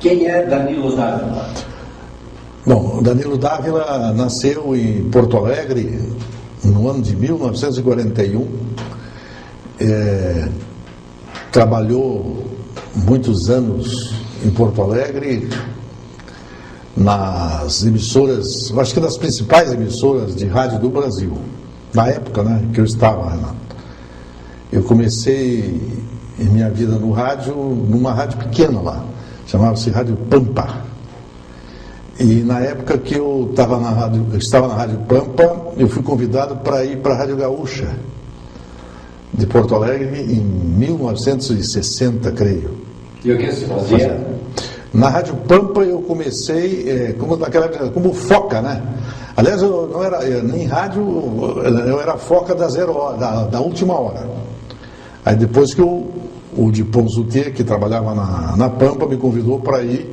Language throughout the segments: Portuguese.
Quem é Danilo Dávila? Bom, Danilo Dávila nasceu em Porto Alegre no ano de 1941. Trabalhou muitos anos em Porto Alegre nas emissoras, eu acho que das principais emissoras de rádio do Brasil, na época, né, que eu estava, Renato. Eu comecei minha vida no rádio, numa rádio pequena lá, chamava-se Rádio Pampa. E na época que eu estava na Rádio Pampa, eu fui convidado para ir para a Rádio Gaúcha de Porto Alegre em 1960, creio. E o que você fazia? Na Rádio Pampa eu comecei como foca, né? Aliás, eu não era nem rádio, eu era foca da 0 hora, da última hora. Aí depois que o Dipon Zutier, que trabalhava na Pampa, me convidou para ir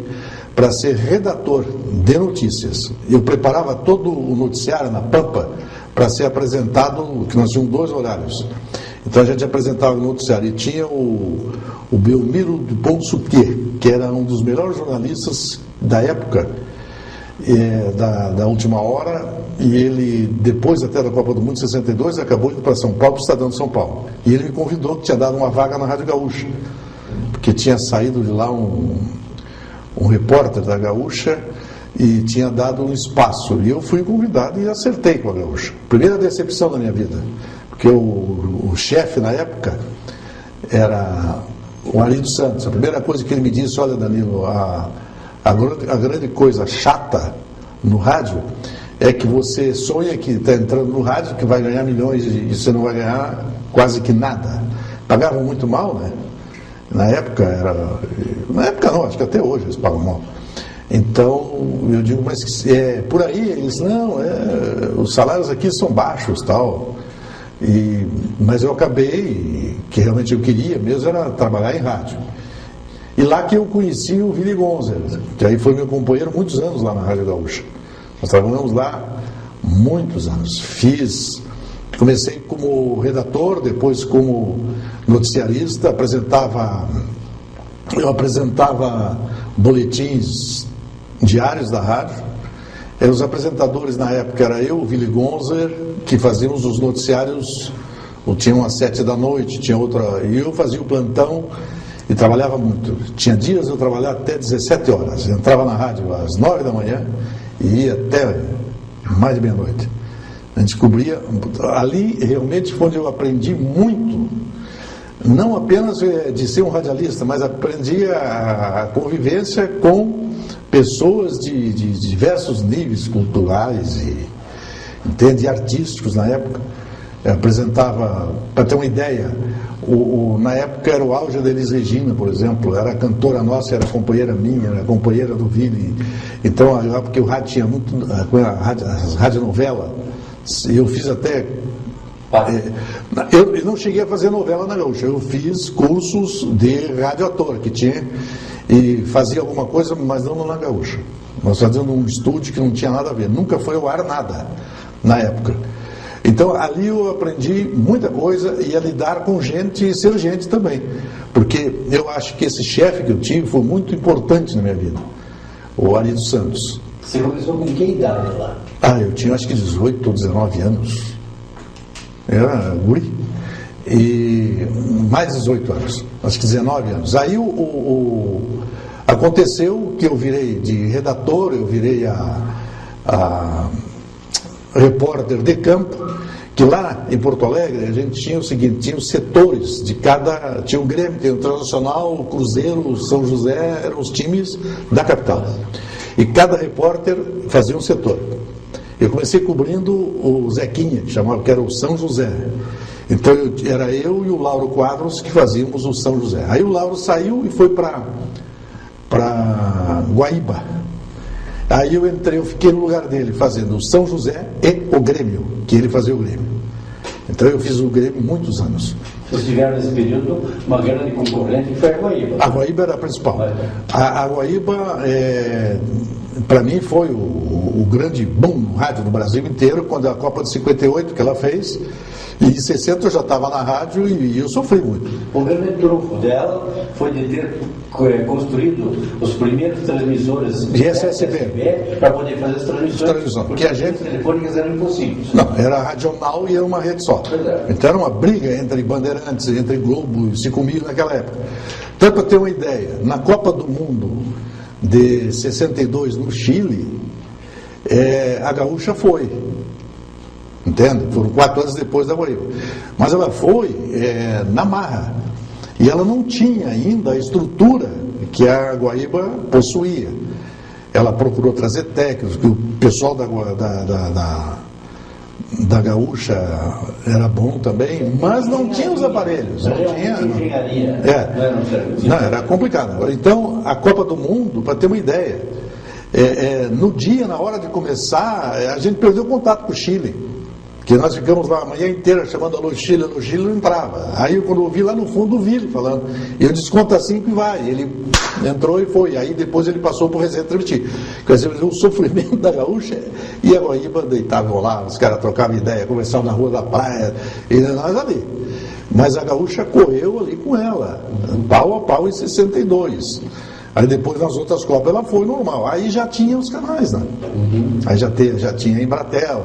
para ser redator de notícias. Eu preparava todo o noticiário na Pampa para ser apresentado, que nós tínhamos 2 horários. Então a gente apresentava o noticiário e tinha o Belmiro Dupont Zutier, que era um dos melhores jornalistas da época, da última hora, e ele, depois até da Copa do Mundo de 62, acabou indo para São Paulo, para o Estadão de São Paulo. E ele me convidou, que tinha dado uma vaga na Rádio Gaúcha, porque tinha saído de lá um repórter da Gaúcha e tinha dado um espaço. E eu fui convidado e acertei com a Gaúcha. Primeira decepção da minha vida, porque o chefe na época era o Ari dos Santos. A primeira coisa que ele me disse: olha, Danilo, a grande coisa chata no rádio é que você sonha que está entrando no rádio, que vai ganhar milhões e você não vai ganhar quase que nada. Pagavam muito mal, né? Na época não, acho que até hoje eles pagam mal. Então eu digo, mas por aí eles não, os salários aqui são baixos, tal. Mas eu acabei, que realmente eu queria mesmo era trabalhar em rádio. E lá que eu conheci o Willy Gonzer, que aí foi meu companheiro muitos anos lá na Rádio Gaúcha. Nós trabalhamos lá muitos anos. Comecei como redator, depois como noticiarista, eu apresentava boletins diários da rádio. Os apresentadores na época era eu, o Willy Gonzer, que fazíamos os noticiários, tinha uma às 7 da noite, tinha outra, e eu fazia o plantão e trabalhava muito. Tinha dias eu trabalhava até 17 horas, entrava na rádio às 9 da manhã e ia até mais de meia-noite. A gente cobria, ali realmente foi onde eu aprendi muito, não apenas de ser um radialista, mas aprendi a convivência com pessoas de diversos níveis culturais e artísticos na época. Eu apresentava, para ter uma ideia, na época era o auge da Elis Regina, por exemplo, era a cantora nossa, era companheira minha, era companheira do Vili. Então, porque o rádio tinha muito, as radionovelas, eu fiz até... Eu não cheguei a fazer novela na Gaúcha, eu fiz cursos de radioator, que tinha, e fazia alguma coisa, mas não na Gaúcha. Nós fazíamos um estúdio que não tinha nada a ver, nunca foi ao ar nada, na época. Então, ali eu aprendi muita coisa e a lidar com gente e ser gente também. Porque eu acho que esse chefe que eu tive foi muito importante na minha vida, o Ari dos Santos. Você começou com que idade lá? Eu tinha acho que 18 ou 19 anos. Era guri. E mais 18 anos, acho que 19 anos. Aí aconteceu que eu virei de redator, eu virei a repórter de campo, que lá em Porto Alegre a gente tinha o seguinte, tinha os setores de cada, tinha o Grêmio, tinha o Internacional, o Cruzeiro, o São José, eram os times da capital. E cada repórter fazia um setor. Eu comecei cobrindo o Zequinha, que era o São José. Então era eu e o Lauro Quadros que fazíamos o São José. Aí o Lauro saiu e foi para Guaíba. Aí eu fiquei no lugar dele fazendo o São José e o Grêmio, que ele fazia o Grêmio. Então eu fiz o Grêmio muitos anos. Vocês tiveram nesse período uma grande concorrente que foi a Guaíba. A Guaíba era a principal. A Guaíba para mim foi o grande boom no rádio no Brasil inteiro, quando a Copa de 58 que ela fez, e em 60 eu já estava na rádio e eu sofri muito. O grande trunfo dela foi de ter construído os primeiros transmissores de SSB para poder fazer as transmissões, porque a gente... as telefônicas eram impossíveis. Não, era radional e era uma rede só. Então era uma briga entre Bandeirantes, entre Globo e 5.000 naquela época. Então, para ter uma ideia, na Copa do Mundo de 62 no Chile, a Gaúcha foi. Entende? Foram 4 anos depois da Guaíba. Mas ela foi na marra. E ela não tinha ainda a estrutura que a Guaíba possuía. Ela procurou trazer técnicos, que o pessoal da Gaúcha era bom também, mas não tinha os aparelhos. Não tinha. Engenharia. Não, era complicado. Então, a Copa do Mundo, para ter uma ideia, no dia, na hora de começar, a gente perdeu contato com o Chile. Porque nós ficamos lá a manhã inteira chamando alô Chile, não entrava. Aí quando eu vi lá no fundo, vi ele falando. E eu disse, conta assim que vai. Ele entrou e foi. Aí depois ele passou por Resende transmitir. Quer dizer, o sofrimento da Gaúcha e a Guaíba deitavam lá, os caras trocavam ideia, conversavam na rua da praia, e nós ali. Mas a Gaúcha correu ali com ela, pau a pau em 62. Aí depois nas outras Copas ela foi normal. Aí já tinha os canais, né? Aí já tinha a Embratel,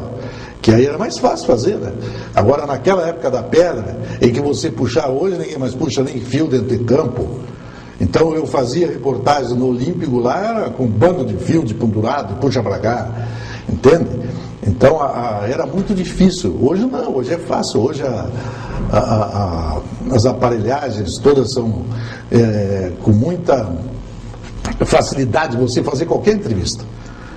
que aí era mais fácil fazer, né? Agora, naquela época da pedra, em que você puxar hoje, ninguém mais puxa nem fio dentro de campo. Então eu fazia reportagens no Olímpico lá, era com bando de fio de pendurado, puxa para cá, entende? Então era muito difícil. Hoje não, hoje é fácil. Hoje as aparelhagens todas são com muita facilidade de você fazer qualquer entrevista.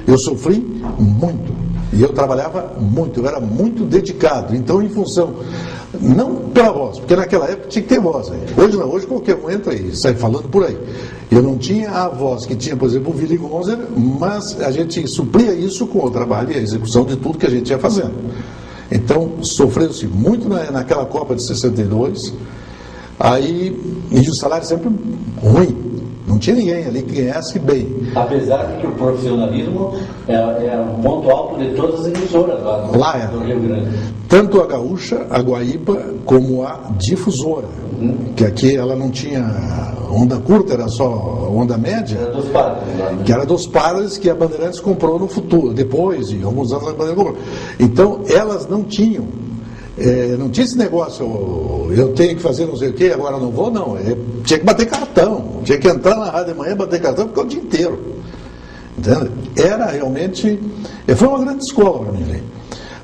Eu sofri muito. E eu trabalhava muito, eu era muito dedicado. Então, em função, não pela voz, porque naquela época tinha que ter voz. Hoje não, hoje qualquer um entra e sai falando por aí. Eu não tinha a voz que tinha, por exemplo, o Willy Gonzer, mas a gente supria isso com o trabalho e a execução de tudo que a gente ia fazendo. Então, sofreu-se muito naquela Copa de 62, e o salário sempre ruim. Não tinha ninguém ali que ganhasse bem. Apesar de que o profissionalismo é um ponto alto de todas as emissoras lá do Rio Grande. Tanto a Gaúcha, a Guaíba, como a Difusora. Que aqui ela não tinha onda curta, era só onda média. Era dos padres. Né? Que era dos padres que a Bandeirantes comprou no futuro. Depois, de alguns anos, a Bandeirantes comprou. Então, elas não tinham. Não tinha esse negócio, eu tenho que fazer não sei o quê, agora não vou, não. Tinha que bater cartão, tinha que entrar na rádio de manhã, bater cartão, ficar o dia inteiro. Entende? Era realmente. Foi uma grande escola para mim.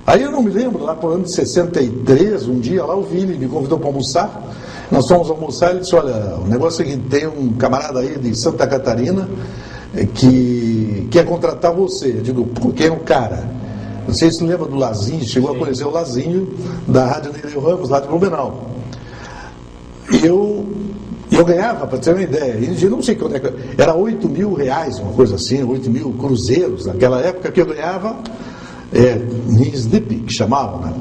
Aí eu não me lembro, lá por ano de 63, um dia lá o Vili me convidou para almoçar. Nós fomos almoçar e ele disse: olha, o negócio é o seguinte, tem um camarada aí de Santa Catarina que quer contratar você. Eu digo, por que é um cara? Não sei se lembra do Lazinho, chegou a conhecer o Lazinho da Rádio Nereu Ramos, lá de Blumenau. E eu ganhava, para ter uma ideia, eu não sei quando é que era 8 mil reais, uma coisa assim, 8 mil cruzeiros, naquela época que eu ganhava em slip, que chamavam, né?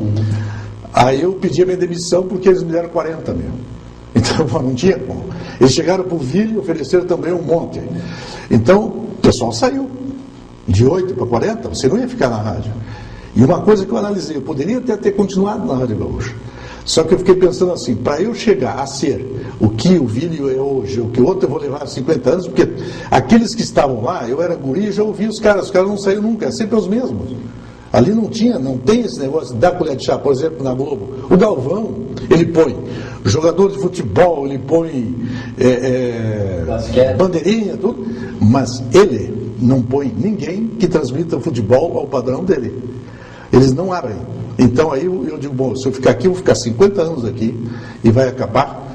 Aí eu pedi a minha demissão porque eles me deram 40 mil. Então não tinha como. Eles chegaram para o Vili e ofereceram também um monte. Então o pessoal saiu. De 8 para 40, você não ia ficar na rádio. E uma coisa que eu analisei, eu poderia até ter continuado na Rádio Gaúcha. Só que eu fiquei pensando assim, para eu chegar a ser o que o Vili é hoje, o que o outro eu vou levar 50 anos, porque aqueles que estavam lá, eu era guri e já ouvi os caras não saíram nunca, é sempre os mesmos. Ali não tem esse negócio de dar colher de chá, por exemplo, na Globo. O Galvão, ele põe jogador de futebol, ele põe bandeirinha, tudo, mas ele não põe ninguém que transmita o futebol ao padrão dele. Eles não abrem. Então aí eu digo, bom, se eu ficar aqui, eu vou ficar 50 anos aqui e vai acabar,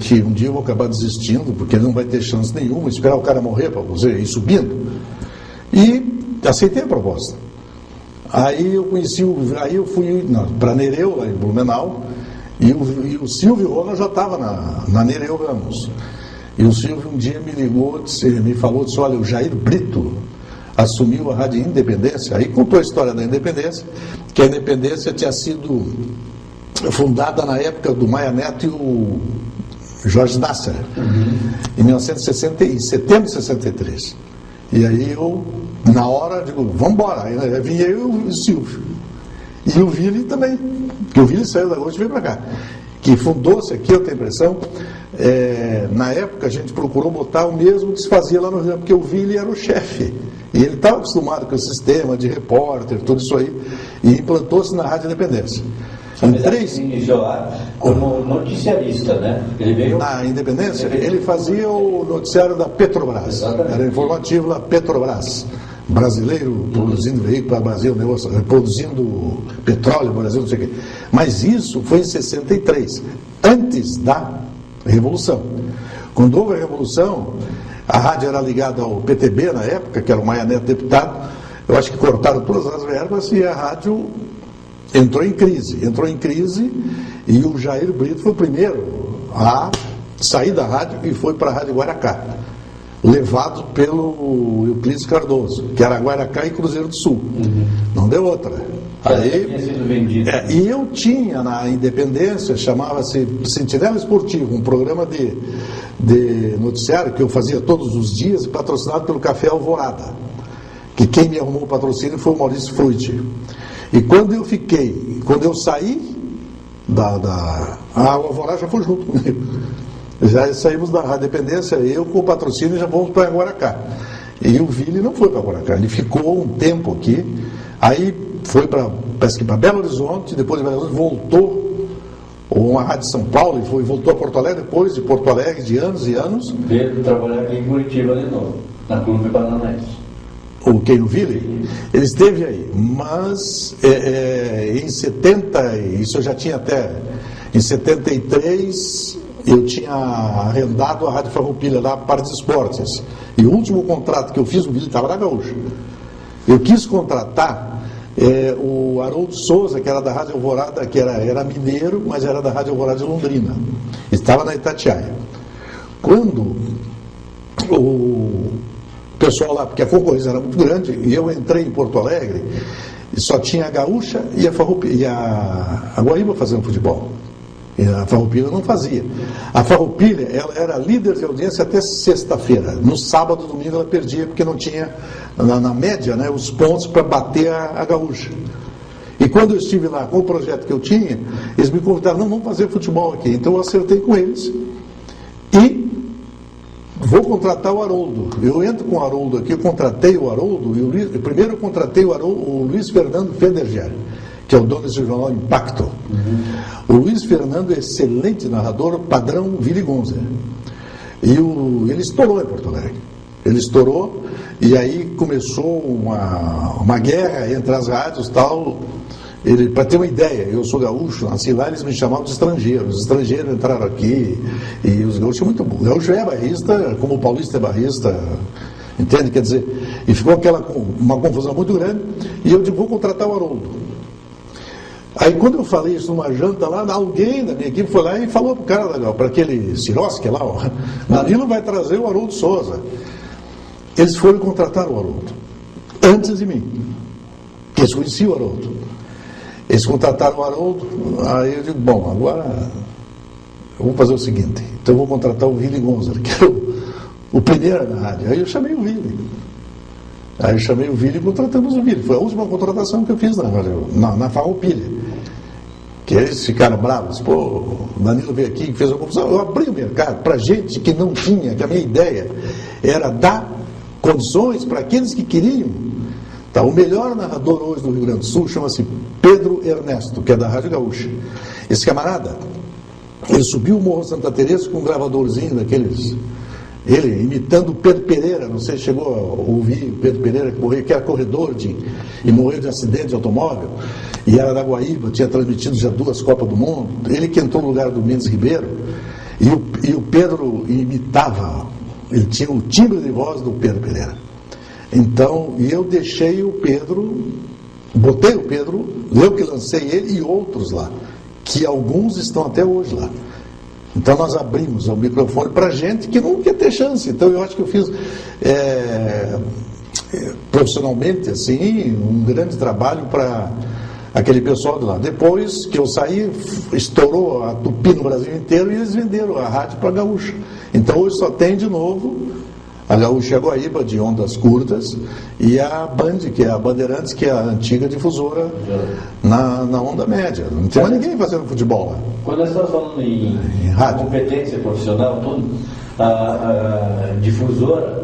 que um dia eu vou acabar desistindo, porque não vai ter chance nenhuma, esperar o cara morrer para você ir subindo. E aceitei a proposta. Aí eu fui para Nereu, lá em Blumenau, e o Silvio Rona já estava na Nereu Ramos. E o Silvio um dia me ligou, me falou, disse, olha, o Jair Brito assumiu a Rádio Independência. Aí contou a história da Independência, que a Independência tinha sido fundada na época do Maia Neto e o Jorge Nasser, em setembro de 63. E aí eu, na hora, digo, vamos embora. Aí vinha eu e o Silvio. E o Vili também, porque o Vili saiu da Gaúcha e veio para cá. Que fundou-se aqui, eu tenho a impressão, na época a gente procurou botar o mesmo que se fazia lá no Rio, porque o Vili era o chefe. E ele estava acostumado com o sistema de repórter, tudo isso aí, e implantou-se na Rádio Independência. Iniciou lá como noticiarista, né? Ele veio... Na Independência, ele fazia o noticiário da Petrobras. Exatamente. Era informativo da Petrobras. Brasileiro produzindo veículo para o Brasil, produzindo petróleo no Brasil, não sei o quê. Mas isso foi em 63, antes da Revolução. Quando houve a Revolução, a rádio era ligada ao PTB na época, que era o Maia Neto deputado. Eu acho que cortaram todas as verbas e a rádio entrou em crise, e o Jair Brito foi o primeiro a sair da rádio e foi para a Rádio Guaracá, levado pelo Euclides Cardoso, que era Guaracá e Cruzeiro do Sul. Não deu outra. Aí, e eu tinha na Independência, chamava-se Sentinela Esportivo, um programa de noticiário que eu fazia todos os dias, patrocinado pelo Café Alvorada, que quem me arrumou o patrocínio foi o Maurício Frutti. E quando eu saí a Alvorada já foi junto comigo. Já saímos da Rádio Independência, eu com o patrocínio já fomos para Guaracá. E o Vili não foi para Guaracá, ele ficou um tempo aqui, aí foi para Belo Horizonte, depois de Belo Horizonte voltou, ou uma rádio de São Paulo, e voltou a Porto Alegre, depois de Porto Alegre, de anos e anos. Veio trabalhar aqui em Curitiba de novo, na Clube Paranaense. O Keino Ville, ele esteve aí, mas em 70, isso eu já tinha até, em 73, eu tinha arrendado a Rádio Farroupilha lá para os esportes, e o último contrato que eu fiz, o Ville estava na Gaúcha, eu quis contratar o Haroldo Souza, que era da Rádio Alvorada, que era mineiro, mas era da Rádio Alvorada de Londrina, estava na Itatiaia. Quando o pessoal lá, porque a concorrência era muito grande, e eu entrei em Porto Alegre, e só tinha a Gaúcha e a Farroupilha, e a Guaíba fazendo futebol. E a Farroupilha não fazia. A Farroupilha, ela era líder de audiência até sexta-feira. No sábado, domingo, ela perdia, porque não tinha, na média, né, os pontos para bater a Gaúcha. E quando eu estive lá com o projeto que eu tinha, eles me convidaram, não, vamos fazer futebol aqui. Então eu acertei com eles e vou contratar o Haroldo. Eu entro com o Haroldo aqui, eu contratei o Haroldo, primeiro eu contratei o Luiz Fernando Federger, que é o dono desse jornal Impacto. O Luiz Fernando é excelente narrador, padrão Willy Gonzer. E ele estourou em Porto Alegre. Ele estourou, e aí começou uma guerra entre as rádios e tal. Para ter uma ideia, eu sou gaúcho, nasci lá, eles me chamavam de estrangeiro. Os estrangeiros entraram aqui, e os gaúchos são muito bons. O gaúcho é barrista, como o paulista é barrista, entende? Quer dizer, e ficou uma confusão muito grande, e eu digo, vou contratar o Haroldo. Aí quando eu falei isso numa janta lá, alguém da minha equipe foi lá e falou pro cara, para aquele Siroski lá, ó, Danilo vai trazer o Haroldo Souza. Eles foram contratar o Haroldo, antes de mim, porque eles conheciam o Haroldo. Eles contrataram o Haroldo, aí eu digo, bom, agora eu vou fazer o seguinte, então eu vou contratar o Willy Gonzer, que é o primeiro na rádio. Aí eu chamei o Willy. Aí eu chamei o Willy e contratamos o Willy. Foi a última contratação que eu fiz na Farroupilha. Que eles ficaram bravos. Pô, o Danilo veio aqui e fez uma confusão. Eu abri o mercado para gente que não tinha, que a minha ideia era dar condições para aqueles que queriam. Tá, o melhor narrador hoje do Rio Grande do Sul chama-se Pedro Ernesto, que é da Rádio Gaúcha. Esse camarada, ele subiu o Morro Santa Teresa com um gravadorzinho daqueles, ele imitando o Pedro Pereira, não sei se chegou a ouvir o Pedro Pereira, que morreu, que era corredor e morreu de acidente de automóvel, e era da Guaíba, tinha transmitido já 2 Copas do Mundo, ele que entrou no lugar do Mendes Ribeiro, e o Pedro imitava, ele tinha o timbre de voz do Pedro Pereira. Então, e eu deixei o Pedro, botei o Pedro, eu que lancei ele e outros lá, que alguns estão até hoje lá. Então nós abrimos o microfone para gente que não quer ter chance. Então eu acho que eu fiz profissionalmente assim um grande trabalho para aquele pessoal de lá. Depois que eu saí, estourou a Tupi no Brasil inteiro e eles venderam a rádio para a Gaúcha. Então hoje só tem de novo a Gaúcha e a Guaíba, de ondas curtas, e a Band, que é a Bandeirantes, que é a antiga difusora na onda média. Não tem mais ninguém fazendo futebol lá. Quando nós estamos falando em rádio, competência profissional, tudo, a difusora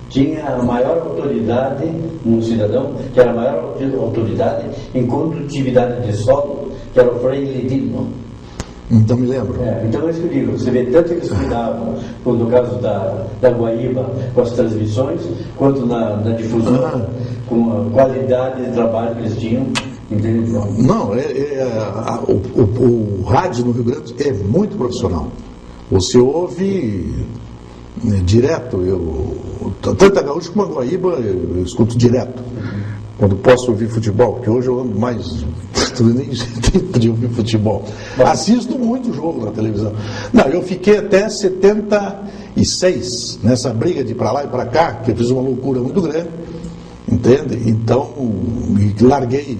tinha a maior autoridade, um cidadão, que era a maior autoridade em condutividade de solo, que era o Frei Ledino. Então me lembro. Então é isso que eu digo, você vê tanto que eles cuidavam, no caso da Guaíba, com as transmissões, quanto na difusora, com a qualidade de trabalho que eles tinham. Entende? Não, o rádio no Rio Grande é muito profissional. Você ouve direto, tanto a Gaúcha como a Guaíba eu escuto direto. Quando posso ouvir futebol, porque hoje eu ando mais. Nem tempo de ouvir futebol. Assisto muito jogo na televisão. Não, eu fiquei até 76 nessa briga de ir para lá e para cá, que eu fiz uma loucura muito grande, entende? Então, larguei.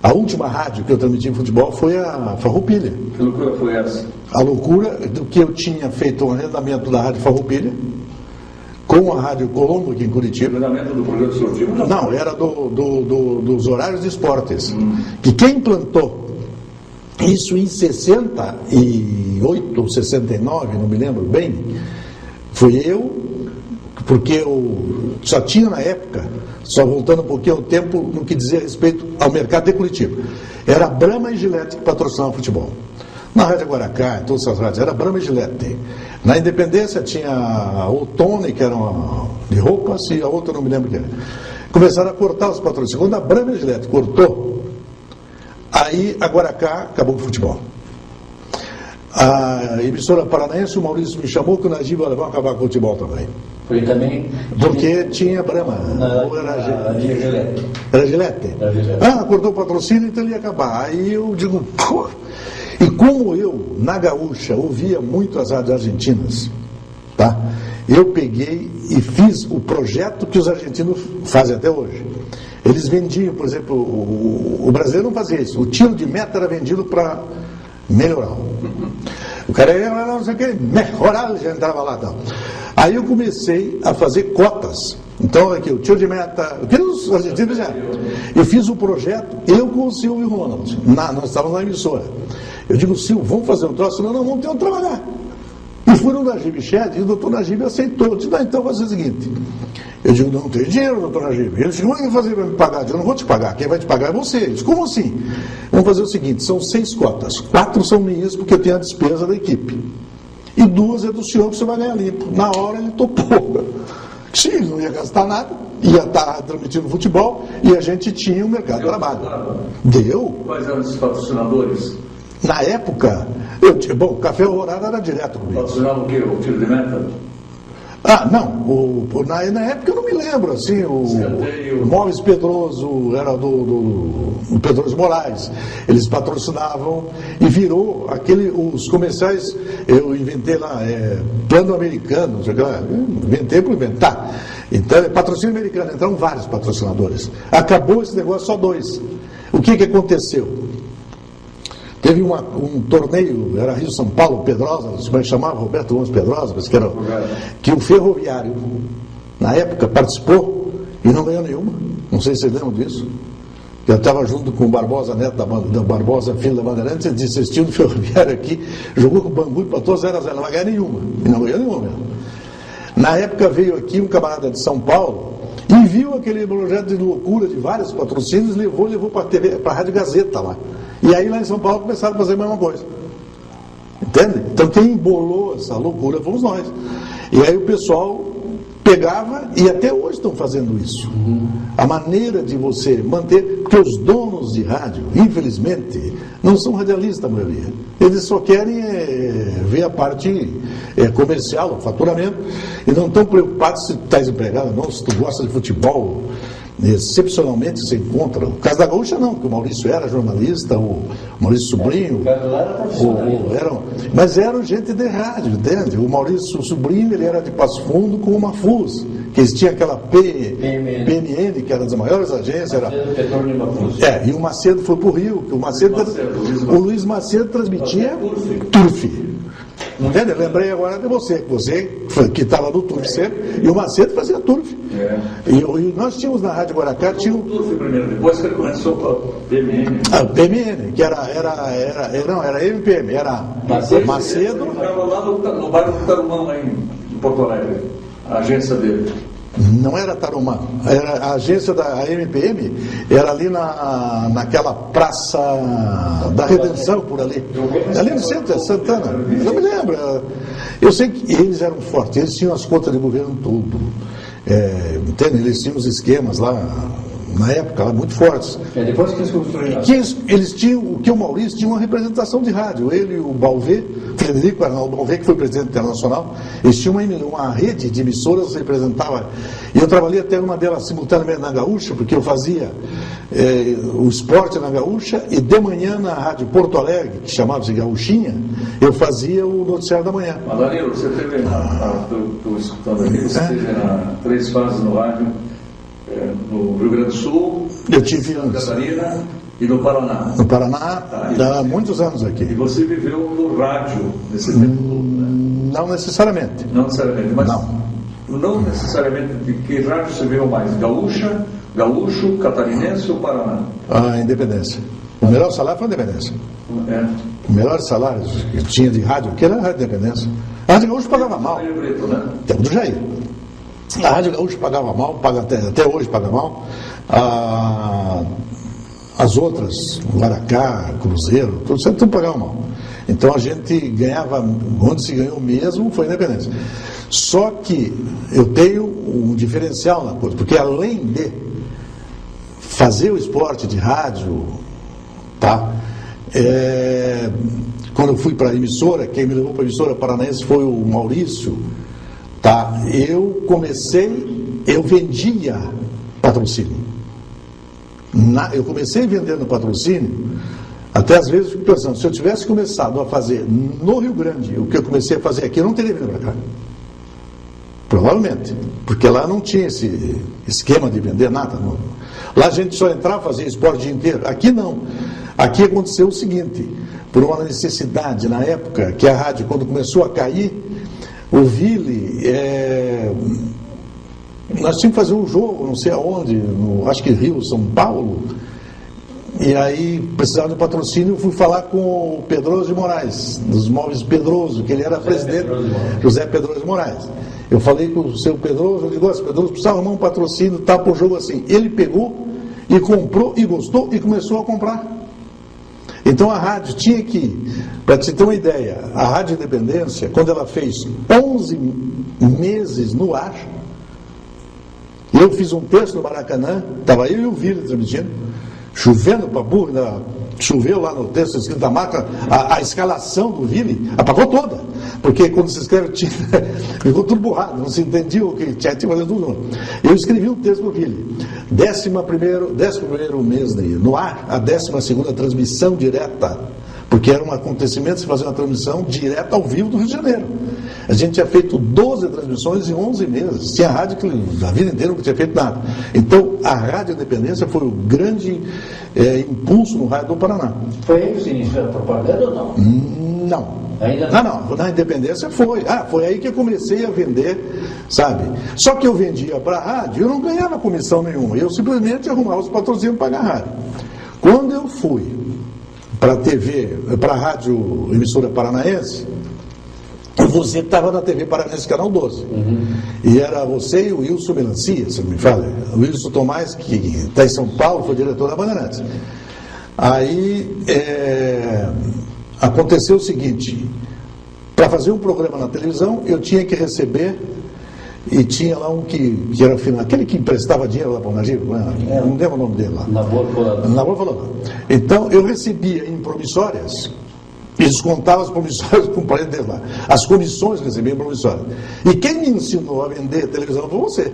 A última rádio que eu transmiti em futebol foi a Farroupilha. Que loucura foi essa? A loucura do que eu tinha feito um arrendamento da Rádio Farroupilha com a Rádio Colombo aqui em Curitiba. Arrendamento do programa esportivo? Não, era dos horários de esportes. Que quem implantou isso em 68 ou 69, não me lembro bem, fui eu, porque eu só tinha na época, só voltando um pouquinho ao tempo, no que dizia respeito ao mercado de Curitiba. Era Brahma e Gillette que patrocinavam o futebol. Na Rádio Guaracá, em todas as rádios, era Brahma e Gillette. Na Independência tinha a Otone, que era uma de roupas, e a outra não me lembro o que era. Começaram a cortar os patrocínios. Quando a Brahma e Gillette cortou, aí a Guaracá acabou com o futebol. A emissora paranaense, o Maurício me chamou que o Nagiba vai acabar com o futebol também. Foi também. Porque tinha Brahma. Ou era Gillette? Era Gillette? Cortou o patrocínio, então ele ia acabar. Aí eu digo, pô. E como eu, na Gaúcha, ouvia muito as rádios argentinas, tá? Eu peguei e fiz o projeto que os argentinos fazem até hoje. Eles vendiam, por exemplo, o brasileiro não fazia isso. O tiro de meta era vendido para melhorar. O cara ia, não sei o que, melhorar, já entrava lá. Tal. Aí eu comecei a fazer cotas. Então, aqui, o tiro de meta, o que os argentinos já. Eu fiz o projeto, eu com o Silvio Ronald. Nós estávamos na emissora. Eu digo, Silvio, vamos fazer um troço? Não, vamos ter um trabalhar. E fui no Najib Shed e o doutor Najib aceitou. Eu disse, não, então vou fazer o seguinte. Eu digo, não tenho dinheiro, doutor Najib. Ele disse, como é que vai fazer para me pagar? Eu digo, não vou te pagar, quem vai te pagar é você. Ele disse, como assim? Vamos fazer o seguinte, são 6 cotas. 4 são minhas, porque eu tenho a despesa da equipe. E 2 é do senhor, que você vai ganhar limpo. Na hora ele topou. Sim, não ia gastar nada, ia estar transmitindo futebol e a gente tinha o mercado de trabalho. Deu? Quais eram os patrocinadores? Na época, o Café Alvorada era direto comigo. Patrocinava o quê? O tiro de meta? Não, na época eu não me lembro, assim, o Móveis Pedroso era do Pedroso Moraes, eles patrocinavam e virou os comerciais, eu inventei lá, plano americano, inventei por inventar, então patrocínio americano, entraram vários patrocinadores, acabou esse negócio só 2, o que aconteceu? Teve um torneio, era Rio São Paulo, Pedrosa, como é que chamava? Roberto Gomes Pedrosa, que o Ferroviário, na época, participou e não ganhou nenhuma. Não sei se vocês lembram disso. Eu estava junto com o Barbosa Neto, da Barbosa, filho da Bandeirantes, ele disse, esse time do Ferroviário aqui, jogou com o Bangu e empatou 0-0, não vai ganhar nenhuma. E não ganhou nenhuma mesmo. Na época veio aqui um camarada de São Paulo e viu aquele projeto de loucura de vários patrocínios, levou para a Rádio Gazeta lá. E aí lá em São Paulo começaram a fazer a mesma coisa. Entende? Então quem embolou essa loucura fomos nós. E aí o pessoal pegava, e até hoje estão fazendo isso. A maneira de você manter, porque os donos de rádio, infelizmente, não são radialistas, a maioria. Eles só querem ver a parte comercial, o faturamento, e não estão preocupados se tu está desempregado ou não, se tu gosta de futebol. Excepcionalmente se encontra. O caso da Gaúcha não, porque o Maurício era jornalista, o Maurício Sobrinho. Mas eram gente de rádio, entende? O Maurício Sobrinho, ele era de Passo Fundo com uma FUS, que eles tinham aquela PNN, que era das maiores agências. E o Macedo foi para o Rio, que o Luiz Macedo transmitia Turf. Entende? Eu lembrei agora de você que estava no Turf sempre, e o Macedo fazia Turf. E nós tínhamos na Rádio Guaracá, tinha o Turf primeiro, depois que ele começou com a PMN. A PMN, que era MPM, era Macedo. Ele ficava lá no bairro do Tarumã, lá em Porto Alegre, a agência dele. Não era Tarumã, era a agência da MPM, era ali naquela Praça da Redenção, por ali. Ali no centro, Santana. Não me lembro. Eu sei que eles eram fortes, eles tinham as contas de governo tudo. Entende? Eles tinham os esquemas lá, na época, lá, muito fortes. Depois que eles construíram. Eles tinham, o Maurício tinha uma representação de rádio, ele e o Balvê, Frederico Arnaldo Balvê, que foi presidente internacional, eles tinham uma rede de emissoras que representava. E eu trabalhei até uma delas simultaneamente na Gaúcha, porque eu fazia o esporte na Gaúcha, e de manhã na Rádio Porto Alegre, que chamava-se Gaúchinha, eu fazia o noticiário da manhã. Mas Danilo, você teve, estou escutando aqui, você teve 3 fases no rádio, no Rio Grande do Sul, eu tive Santa Catarina e no Paraná. No Paraná, há muitos anos aqui. E você viveu no rádio nesse tempo todo, né? Não necessariamente. Não necessariamente, mas não necessariamente de que rádio você viu mais? Gaúcho, catarinense ou Paraná? A Independência. O melhor salário foi a Independência. O melhor salário que tinha de rádio aqui era a Rádio Independência. A Rádio Gaúcha pagava mal. Preto, né? Tempo do Jair. A Rádio Gaúcha pagava mal, até hoje paga mal. As outras, Guaracá, Cruzeiro, tudo pagava mal. Então a gente ganhava, onde se ganhou mesmo foi a Independência. Só que eu tenho um diferencial na coisa, porque além de fazer o esporte de rádio, quando eu fui para a emissora, quem me levou para a emissora paranaense foi o Maurício, eu vendia patrocínio. Eu comecei vendendo patrocínio, até às vezes eu fico pensando, se eu tivesse começado a fazer no Rio Grande o que eu comecei a fazer aqui, eu não teria vindo para cá. Provavelmente, porque lá não tinha esse esquema de vender nada. Não. Lá a gente só entrava e fazia esporte o dia inteiro. Aqui não. Aqui aconteceu o seguinte, por uma necessidade na época, que a rádio, quando começou a cair, o Ville, nós tínhamos que fazer um jogo, não sei aonde, acho que Rio, São Paulo, e aí precisava de patrocínio. Eu fui falar com o Pedroso de Moraes, dos Móveis Pedroso, que ele era presidente, José Pedroso de Moraes. Eu falei com o seu Pedroso, eu digo, Pedroso precisava arrumar um patrocínio, para o jogo assim. Ele pegou e comprou e gostou e começou a comprar. Então a rádio tinha que, para te ter uma ideia, a Rádio Independência, quando ela fez 11 meses no ar, eu fiz um texto no Maracanã, estava eu e o Vila transmitindo, chovendo para burro, choveu lá no texto escrito da marca, a escalação do Vili apagou toda, porque quando se escreve ficou tudo borrado, não se entendia o que tinha que fazer tudo. Eu escrevi um texto do Vili, 11º mês no ar, a 12ª transmissão direta, porque era um acontecimento se fazer uma transmissão direta ao vivo do Rio de Janeiro. A gente tinha feito 12 transmissões em 11 meses. Tinha rádio que a vida inteira não tinha feito nada. Então, a Rádio Independência foi o grande impulso no rádio do Paraná. Foi aí que se iniciou a propaganda ou não? Não. Ainda não. Na Independência foi. Foi aí que eu comecei a vender, sabe? Só que eu vendia para a rádio, eu não ganhava comissão nenhuma. Eu simplesmente arrumava os patrocínios para pagar a rádio. Quando eu fui para a TV, para a rádio emissora paranaense, você estava na TV Paranaense, Canal 12. E era você e o Wilson Melancia, se não me fala. O Wilson Tomás, que está em São Paulo, foi diretor da Bandeirantes. Aí aconteceu o seguinte, para fazer um programa na televisão, eu tinha que receber, e tinha lá um que era aquele que emprestava dinheiro lá para o Najib, não lembro o nome dele lá. Nabor Falador. Então, eu recebia em promissórias, e descontava as promissórias com o parente dele lá. As comissões recebiam promissórias. E quem me ensinou a vender televisão foi você.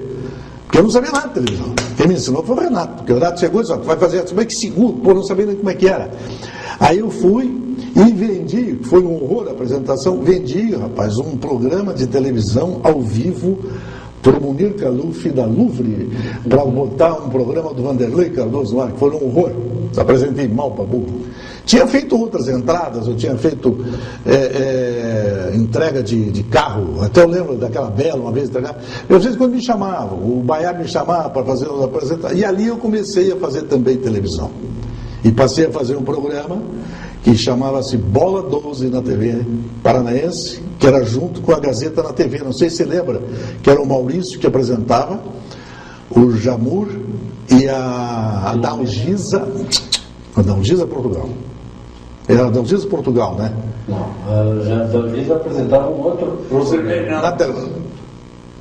Porque eu não sabia nada de televisão. Quem me ensinou foi o Renato. Porque o Renato chegou e disse, vai fazer como é que seguro, não sabia nem como é que era. Aí eu fui e vendi, foi um horror a apresentação, vendi, rapaz, um programa de televisão ao vivo para o Munir Caluf da Louvre, para botar um programa do Vanderlei Cardoso lá, que foi um horror. Apresentei mal para burro. Tinha feito outras entradas, eu tinha feito entrega de carro, até eu lembro daquela Bela, uma vez entregar. Eu sei quando me chamavam, o Baiar me chamava para fazer as apresentações, e ali eu comecei a fazer também televisão. E passei a fazer um programa que chamava-se Bola 12 na TV Paranaense, que era junto com a Gazeta na TV, não sei se você lembra, que era o Maurício que apresentava, o Jamur e a Dalgisa Portugal. Era a Dalgisa Portugal, né? Não, a Dalgisa apresentava um outro. Rosemary, Na tela.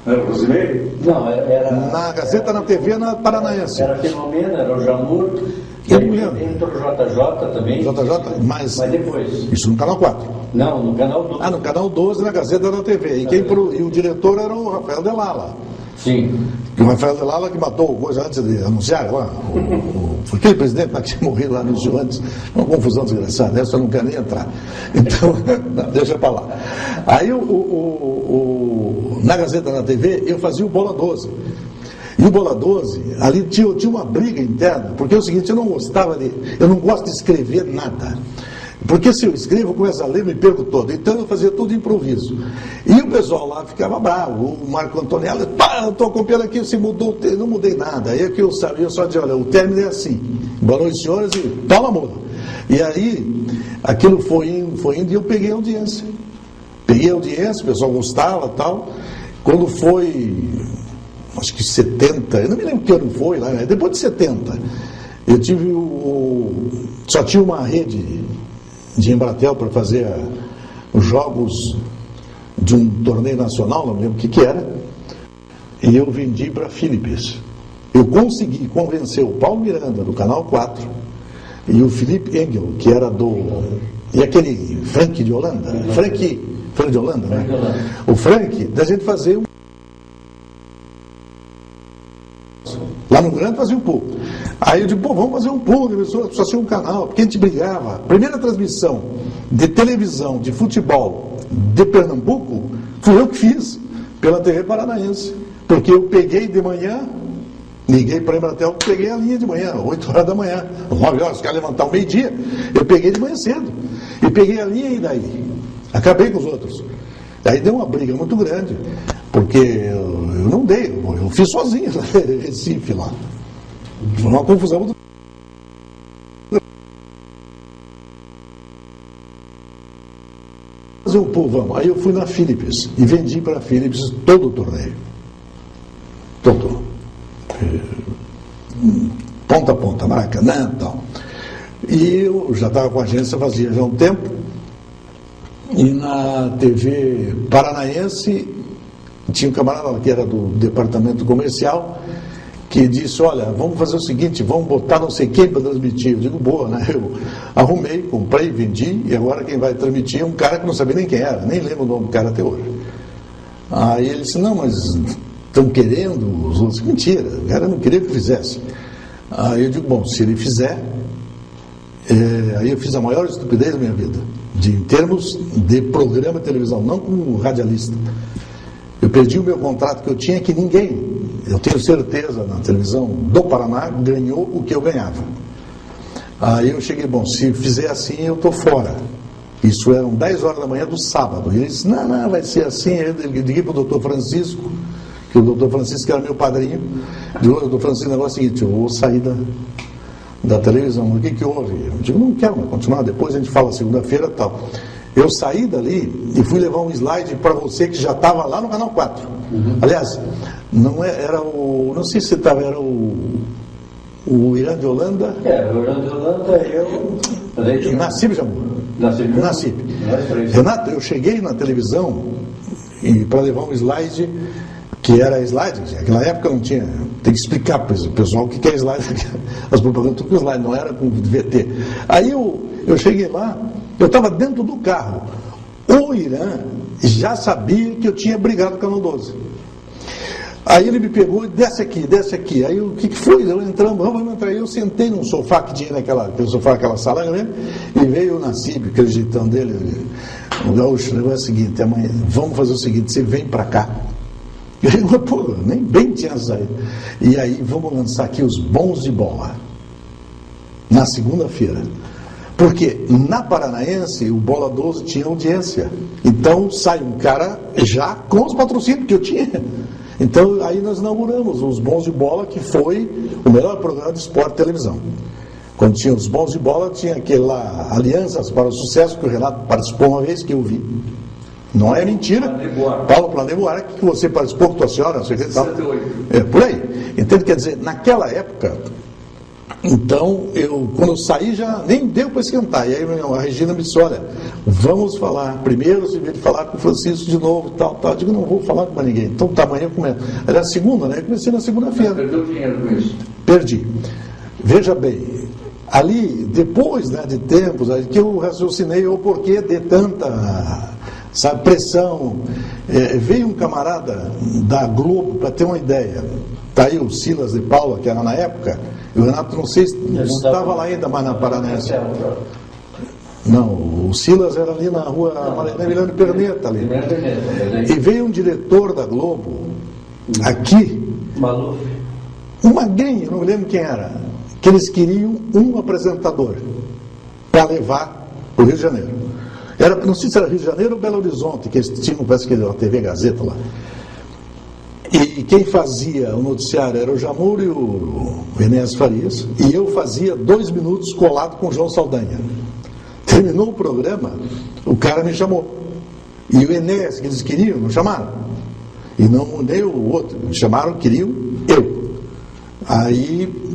Era Rosemary? Não, era. Na Gazeta na TV na Paranaense. Era a Filomena, era o Jamur. Eu me lembro. Entrou o JJ também. JJ, mas depois. isso no Canal 4. Não, no Canal 12. Ah, no Canal 12, na Gazeta da TV. E o diretor era o Rafael Delala. Sim. E o Rafael Delala que matou coisa antes de anunciar lá. Foi aquele presidente lá que tinha morrido lá, anunciou antes. Uma confusão desgraçada, essa eu não quero nem entrar. Então, não, deixa pra lá. Aí na Gazeta da TV eu fazia o Bola 12. E o Bola 12, ali tinha uma briga interna, porque é o seguinte, eu não gosto de escrever nada. Porque se eu escrevo, eu começo a ler, me perco todo. Então eu fazia tudo improviso. E o pessoal lá ficava bravo. O Marco Antoniello, eu estou acompanhando aqui, você mudou, não mudei nada. Aí é que eu sabia, eu só dizia, olha, o término é assim. Boa noite, senhoras, e toma muda. E aí, aquilo foi indo e eu peguei a audiência. O pessoal gostava e tal. Quando foi, acho que 70, eu não me lembro que ano foi lá, depois de 70, eu tive só tinha uma rede de Embratel para fazer os jogos de um torneio nacional, não me lembro o que era, e eu vendi para a Philips. Eu consegui convencer o Paulo Miranda, do Canal 4, e o Felipe Engel, que era e aquele Frank de Holanda, Frank de Holanda, né? O Frank, da gente fazer lá no Grande fazia um pulo. Aí eu digo, vamos fazer um pulo, só tinha um canal, porque a gente brigava. A primeira transmissão de televisão, de futebol de Pernambuco, fui eu que fiz, pela TV Paranaense. Porque eu peguei de manhã, liguei para a Embratel, peguei a linha de manhã, 8 horas da manhã, 9 horas, os caras levantaram meio-dia, eu peguei de manhã cedo. E peguei a linha e daí? Acabei com os outros. Aí deu uma briga muito grande, porque eu não dei, eu fiz sozinho, Recife lá. Foi uma confusão muito fazer um pulo, vamos. Aí eu fui na Philips e vendi para a Philips todo o torneio. Todo. Ponta a ponta, Maracanã e tal. E eu já estava com a agência, fazia já um tempo. E na TV Paranaense tinha um camarada que era do departamento comercial que disse, olha, vamos fazer o seguinte, vamos botar não sei quem para transmitir. Eu digo, boa, né? Eu arrumei, comprei, vendi, e agora quem vai transmitir é um cara que não sabia nem quem era, nem lembro o nome do cara até hoje. Aí ele disse, não, mas estão querendo os outros. Mentira, o cara não queria que eu fizesse. Aí eu digo, bom, se ele fizer, aí eu fiz a maior estupidez da minha vida, em termos de programa de televisão, não como radialista. Eu perdi o meu contrato que eu tinha, que ninguém, eu tenho certeza, na televisão do Paraná, ganhou o que eu ganhava. Aí eu cheguei, bom, se fizer assim, eu estou fora. Isso eram 10 horas da manhã do sábado. E ele disse, não, vai ser assim. Aí eu liguei para o doutor Francisco, que o doutor Francisco era meu padrinho. Digo, doutor Francisco, o negócio é o seguinte, eu vou sair da televisão. O que houve? Eu digo, não quero mais continuar, depois a gente fala segunda-feira e tal. Eu saí dali e fui levar um slide para você que já estava lá no Canal 4. Uhum. Aliás, não sei se estava, era o Irã de Holanda. O Irã de Holanda, eu... Nassib Jamur. Nassib. Renato, eu cheguei na televisão para levar um slide, que era slide, naquela época não tinha, tem que explicar para o pessoal o que é slide, as propagandas tudo com slide, não era com VT. Aí eu cheguei lá, eu estava dentro do carro, o Irã já sabia que eu tinha brigado com o Canal 12. Aí ele me pegou e desce aqui. Aí o que foi? Eu vamos entrar. Eu sentei num sofá que tinha naquele sofá, aquela sala, né? E veio o Nassib, aquele jeitão dele, o gaúcho, o negócio é o seguinte, amanhã, vamos fazer o seguinte, você vem para cá. Eu digo, pô, nem bem tinha saído. E aí vamos lançar aqui os bons de bola. Na segunda-feira. Porque na Paranaense o Bola 12 tinha audiência. Então sai um cara já com os patrocínios que eu tinha. Então aí nós inauguramos os Bons de Bola, que foi o melhor programa de esporte e televisão. Quando tinha os Bons de Bola, tinha aquela Alianças para o Sucesso, que o Renato participou uma vez, que eu vi. Não é mentira. Paulo Planeboara, que você participou com tua senhora, não sei o que tal. Por aí. Então, quer dizer, naquela época, então, quando eu saí, já nem deu para esquentar. E aí a Regina me disse, olha, vamos falar primeiro, se de falar com o Francisco de novo, tal. Eu digo, não vou falar com ninguém. Então, amanhã eu começo. Era a segunda, né? Eu comecei na segunda-feira. Perdeu dinheiro com isso? Perdi. Veja bem, ali, depois, né, de tempos, que eu raciocinei o porquê de tanta, sabe, pressão. Veio um camarada da Globo, para ter uma ideia, está aí o Silas de Paula, que era na época, e o Renato, não sei se não estava lá ainda, mas na Paranaense. Não, o Silas era ali na rua Mariana Milano Perneta, ali. E veio um diretor da Globo, aqui, um magrinho, não me lembro quem era, que eles queriam um apresentador para levar para o Rio de Janeiro. Não sei se era Rio de Janeiro ou Belo Horizonte, que eles tinham, parece que era a TV Gazeta lá. E quem fazia o noticiário era o Jamur e o Enéas Farias, e eu fazia 2 minutos colado com o João Saldanha. Terminou o programa, o cara me chamou. E o Enéas, que eles queriam, não chamaram. E não nem o outro, me chamaram, queriam eu. Aí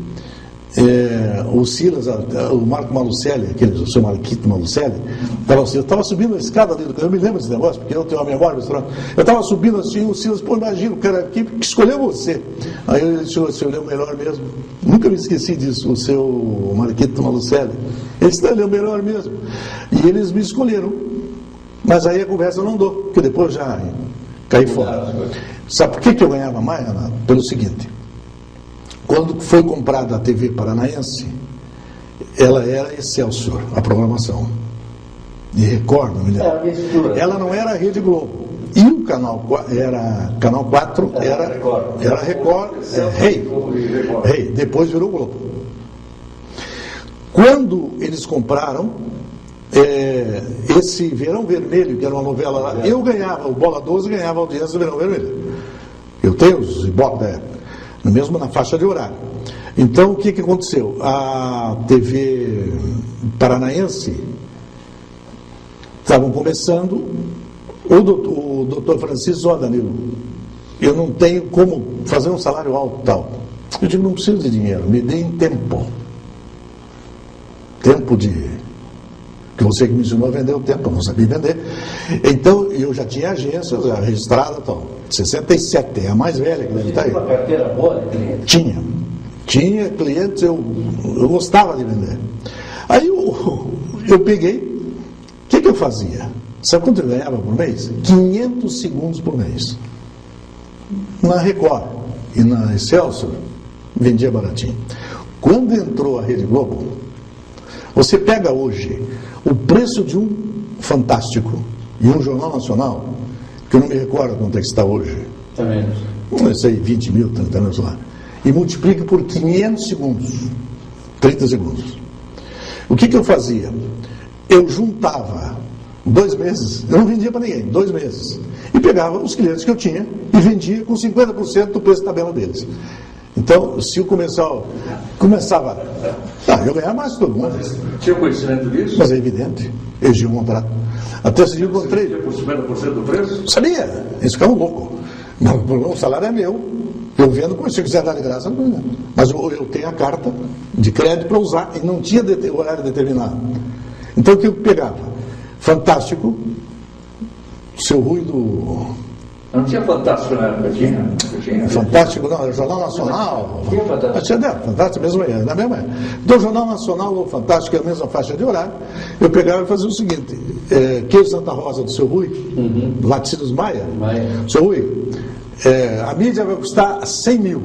o Silas, o Marco Malucelli, o seu Marquito Malucelli, eu estava subindo a escada ali do canal, eu me lembro desse negócio, porque eu tenho uma memória, eu estava subindo assim, o Silas, pô, imagina, o cara aqui que escolheu você. Aí ele disse, você olhou melhor mesmo. Nunca me esqueci disso, o seu Marquito Malucelli. Ele disse, ele é o melhor mesmo. E eles me escolheram. Mas aí a conversa não andou, porque depois já caí fora. Sabe por que eu ganhava mais, Renato? Pelo seguinte. Quando foi comprada a TV Paranaense, ela era Excelsior, a programação. E Record, não me lembro. Ela não era a Rede Globo. E o canal 4 era Record, Rei. Depois virou Globo. Quando eles compraram, esse Verão Vermelho, que era uma novela lá, eu ganhava, o Bola 12 ganhava a audiência do Verão Vermelho. Eu tenho os ibope da época. Mesmo na faixa de horário. Então, o que aconteceu? A TV Paranaense estavam começando, o doutor Francisco, ó, Danilo, eu não tenho como fazer um salário alto tal. Eu digo, não preciso de dinheiro, me deem tempo. Tempo que você que me ensinou a vender o tempo, eu não sabia vender. Então, eu já tinha agência registrada, tal. 67, é a mais velha que deve estar aí. Tinha uma carteira boa de clientes? Tinha clientes, eu gostava de vender. Aí eu peguei, o que eu fazia? Sabe quanto eu ganhava por mês? 500 segundos por mês. Na Record e na Excelsior, vendia baratinho. Quando entrou a Rede Globo, você pega hoje o preço de um Fantástico e um Jornal Nacional, que eu não me recordo quanto é que está hoje. Também. Não sei, 20 mil, 30 mil, sei lá. E multiplica por 500 segundos. 30 segundos. O que eu fazia? Eu juntava 2 meses, eu não vendia para ninguém, 2 meses. E pegava os clientes que eu tinha e vendia com 50% do preço de tabela deles. Então, se o comercial começava, eu ganhava mais que todo mundo. Tinha conhecimento disso? Mas é evidente, eles tinham um contrato. Até esse dia eu encontrei. Você por 50% do preço? Sabia, eles ficavam loucos. O salário é meu, eu vendo, se eu quiser dar de graça, não. Mas eu tenho a carta de crédito para usar, e não tinha horário determinado. Então o que eu pegava? Fantástico, Seu Rui do... Não tinha Fantástico na época, tinha. Fantástico, não, era Jornal Nacional. Tinha Fantástico. Fantástico mesmo, na mesma época. Então, Jornal Nacional ou Fantástico é a mesma faixa de horário. Eu pegava e fazia o seguinte: Queijo Santa Rosa do Seu Rui, Laticínios Maia. Seu Rui, a mídia vai custar 100 mil.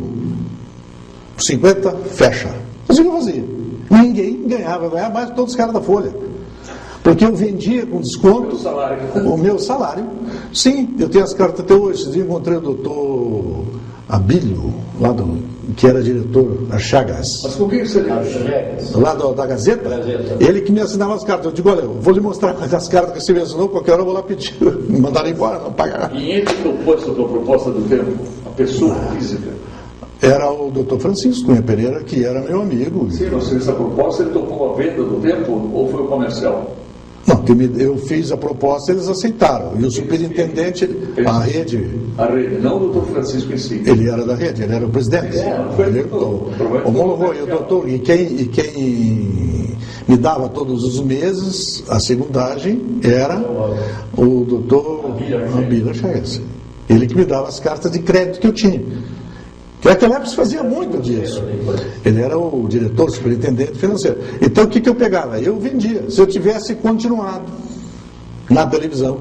50, fecha. Assim que eu fazia. Ninguém ganhava mais que todos os caras da Folha. Porque eu vendia com desconto o meu salário. Sim, eu tenho as cartas até hoje. Eu encontrei o doutor Abílio, que era diretor da Chagas, Mas com quem você lembra? lá da Gazeta, ele que me assinava as cartas. Eu digo, olha, eu vou lhe mostrar as cartas que você me assinou, qualquer hora eu vou lá pedir. Me mandaram embora, não pagaram. E ele topou essa tua proposta do tempo? A pessoa física? Era o doutor Francisco Cunha Pereira, que era meu amigo. Sim, não sei se essa proposta ele topou a venda do tempo ou foi o comercial? Não, eu fiz a proposta, eles aceitaram. E o superintendente, a rede... A rede, não o doutor Francisco em si. Ele era da rede, ele era o presidente. E quem me dava todos os meses a segundagem era o doutor Abílio Chagas. Ele que me dava as cartas de crédito que eu tinha. Que naquela época se fazia muito disso. Ele era o diretor, superintendente financeiro. Então o que eu pegava? Eu vendia. Se eu tivesse continuado na televisão,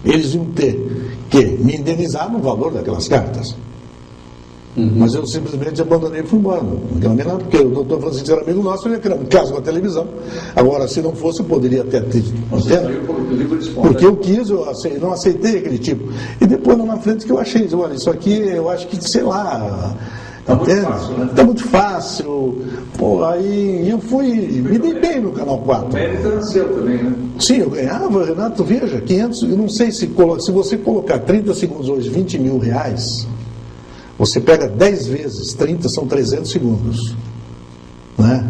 eles iam ter que me indenizar no valor daquelas cartas. Mas eu simplesmente abandonei e fui embora. Não ganhei nada, porque o doutor Francisco era amigo nosso, ele ia criar um caso com a televisão. Agora, se não fosse, eu poderia até ter. Porque eu quis, não aceitei aquele tipo. E depois, lá na frente, que eu achei, olha, isso aqui, eu acho que, sei lá. Está muito fácil, né? Está muito fácil. Pô, aí eu me dei bem no Canal 4. O mérito era seu também, né? Sim, eu ganhava, Renato, veja, 500, eu não sei se você colocar 30 segundos hoje, 20 mil reais, você pega 10 vezes 30, são 300 segundos. Né?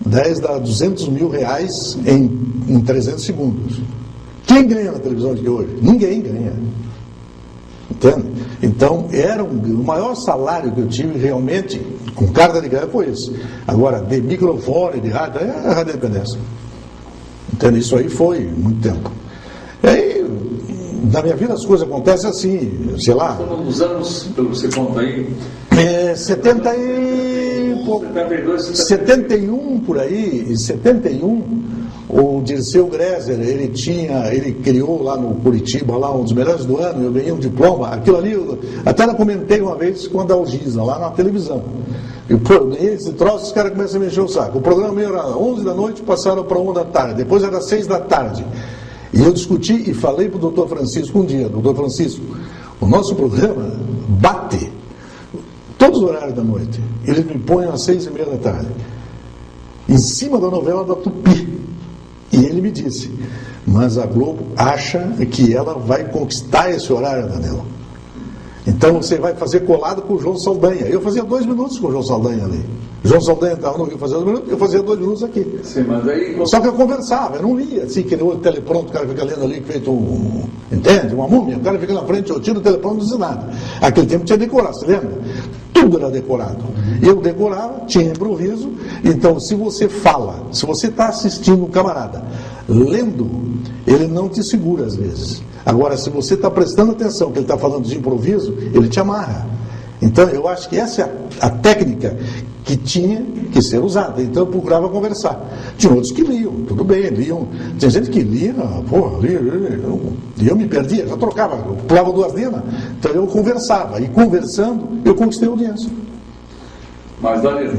10 dá 200 mil reais em 300 segundos. Quem ganha na televisão de hoje? Ninguém ganha. Entende? Então, o maior salário que eu tive realmente, com carta de ganho, foi esse. Agora, de microfone, de rádio, é a Rádio Independência. Entende? Isso aí foi muito tempo. E aí, na minha vida as coisas acontecem assim, sei lá. Nos anos, pelo que você conta aí... 71 por aí, em 71, o Dirceu Greser, ele criou lá no Curitiba, lá um dos melhores do ano, eu ganhei um diploma, aquilo ali, até eu comentei uma vez com a Dalgisa, lá na televisão. Eu ganhei esse troço, os caras começam a mexer o saco. O programa meu era 11 da noite, passaram para 1 da tarde, depois era 6 da tarde. E eu discuti e falei para o doutor Francisco um dia, doutor Francisco, o nosso programa bate todos os horários da noite. Eles me põem às 6:30 da tarde, em cima da novela da Tupi. E ele me disse, mas a Globo acha que ela vai conquistar esse horário, Danilo. Então você vai fazer colado com o João Saldanha. Eu fazia 2 minutos com o João Saldanha ali. O João Saldanha estava no Rio fazendo 2 minutos, eu fazia 2 minutos aqui. Sim, mas aí... Só que eu conversava, eu não lia assim, que nem o telepronto, o cara fica lendo ali, feito entende? Uma múmia, o cara fica na frente, eu tiro o telepronto, não diz nada. Aquele tempo tinha decorado, você lembra? Tudo era decorado. Eu decorava, tinha improviso. Então, se você fala, se você está assistindo um camarada, lendo, ele não te segura às vezes. Agora, se você está prestando atenção que ele está falando de improviso, ele te amarra. Então, eu acho que essa é a técnica que tinha que ser usada. Então, eu procurava conversar. Tinha outros que liam, tudo bem, liam. Tinha gente que lia, e eu me perdia, já trocava, eu pulava 2 linhas. Então, eu conversava. E conversando, eu conquistei a audiência. Mas, Danilo,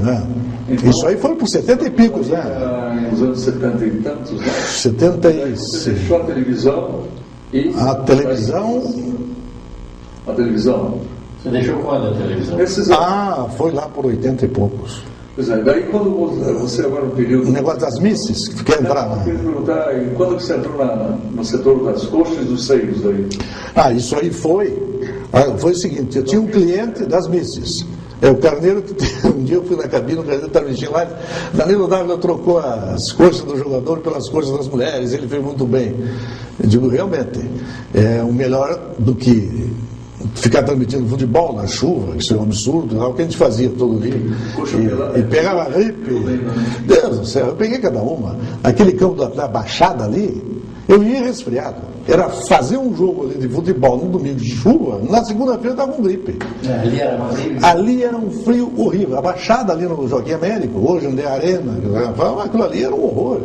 então, isso aí foi por 70 e picos, né? Nos anos 70 e tantos, né? 76. Você deixou a televisão e... A televisão... Você deixou quando a televisão? Foi lá por 80 e poucos. Pois é, daí quando você agora no período... O negócio das misses, que quer entrar, Eu queria perguntar, quando você entrou no setor das coxas e dos seios daí? Isso aí foi o seguinte, eu tinha um cliente das misses. É o Carneiro que um dia eu fui na cabine, o Carneiro estava mexendo lá, Danilo Dávila trocou as coxas do jogador pelas coxas das mulheres, ele fez muito bem. Eu digo, realmente, é o melhor do que ficar transmitindo futebol na chuva, isso é um absurdo, é o que a gente fazia todo dia. E pegava gripe. Deus do céu, eu peguei cada uma. Aquele campo da Baixada ali, eu ia resfriado. Era fazer um jogo ali de futebol num domingo de chuva, na segunda-feira eu estava com gripe. Ali era um frio horrível. A Baixada ali no Joaquim Américo, hoje onde é a Arena, aquilo ali era um horror.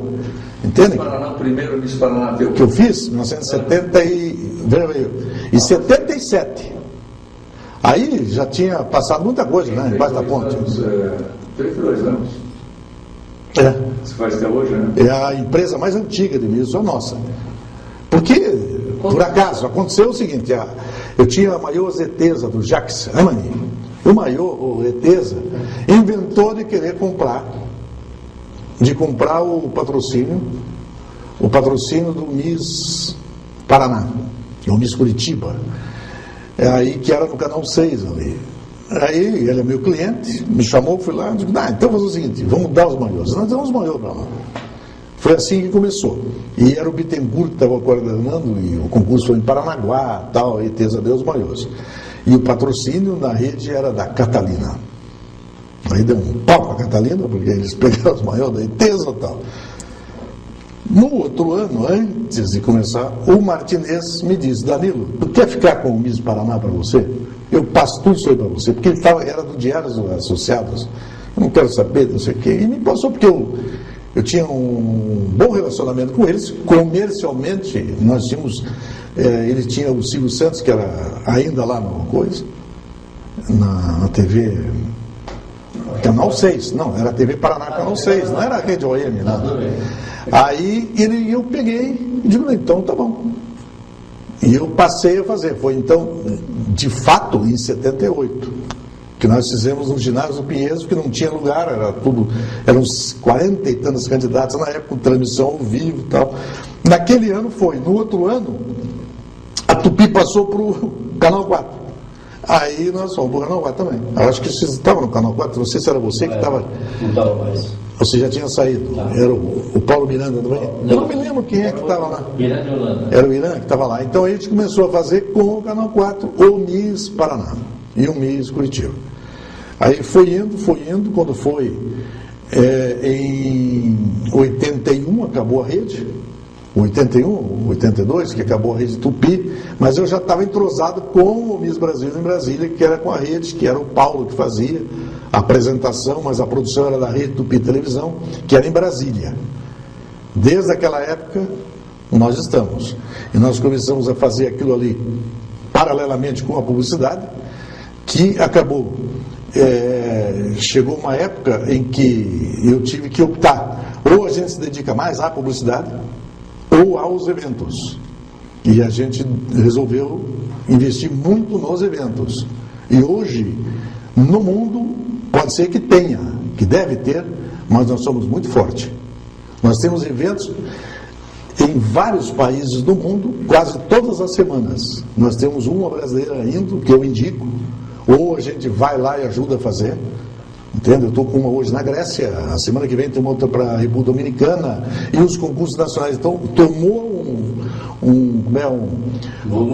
Entende? Paraná, primeiro Miss Paraná teu. Que eu fiz em 1970 e 77. Aí já tinha passado muita coisa, né? Embaixo da ponte. 32 anos. Você faz até hoje, né? É a empresa mais antiga de Miss, a nossa. Porque Por acaso, aconteceu o seguinte, eu tinha a maiô Zetesa do Jacques Amani. O maiô, o Etesa, inventou de querer comprar o patrocínio do Miss Paraná, o Miss Curitiba, aí, que era no Canal 6 ali. Aí ele é meu cliente, me chamou, fui lá, digo, então vamos fazer o seguinte, vamos dar os maiôs. Nós damos os maiôs para lá. Foi assim que começou. E era o Bittencourt que estava coordenando, e o concurso foi em Paranaguá, tal, a Etesa deu os maiôs. E o patrocínio na rede era da Catalina. Aí deu um pau para a Catalina, porque eles pegaram os maiores da Etesa e tal. No outro ano, antes de começar, o Martinez me disse, Danilo, tu quer ficar com o Miss Paraná para você? Eu passo tudo isso aí para você, porque ele era do Diários Associados, eu não quero saber, não sei o quê. E me passou porque eu tinha um bom relacionamento com eles, comercialmente, nós tínhamos, ele tinha o Silvio Santos, que era ainda lá no coisa, na TV... Canal 6, não, era TV Paraná Canal 6, não era a Rede OM, nada. Aí eu peguei e digo, então tá bom. E eu passei a fazer, foi então, de fato, em 78, que nós fizemos no ginásio do Pinheiros, que não tinha lugar, eram uns 40 e tantos candidatos na época, com transmissão ao vivo e tal. Naquele ano foi, no outro ano, a Tupi passou para o Canal 4. Aí nós fomos para o Canal 4 também. Eu acho que você estava no Canal 4, não sei se era você que estava. Não estava mais. Você já tinha saído. Tá. Era o Paulo Miranda também. Eu não me lembro quem é que estava lá. Miranda e Holanda. Era o Irã que estava lá. Então a gente começou a fazer com o Canal 4 o Miss Paraná e o Miss Curitiba. Aí foi indo, quando foi em 81 acabou a rede. 81, 82, que acabou a rede Tupi, mas eu já estava entrosado com o Miss Brasil em Brasília, que era com a rede, que era o Paulo que fazia a apresentação, mas a produção era da rede Tupi Televisão, que era em Brasília. Desde aquela época, nós estamos. E nós começamos a fazer aquilo ali paralelamente com a publicidade, que acabou. Chegou uma época em que eu tive que optar, ou a gente se dedica mais à publicidade, ou aos eventos. E a gente resolveu investir muito nos eventos. E hoje, no mundo, pode ser que tenha, que deve ter, mas nós somos muito fortes. Nós temos eventos em vários países do mundo, quase todas as semanas. Nós temos uma brasileira indo, que eu indico, ou a gente vai lá e ajuda a fazer. Entende? Eu estou com uma hoje na Grécia, a semana que vem tem uma outra para a República Dominicana, e os concursos nacionais. Então, tomou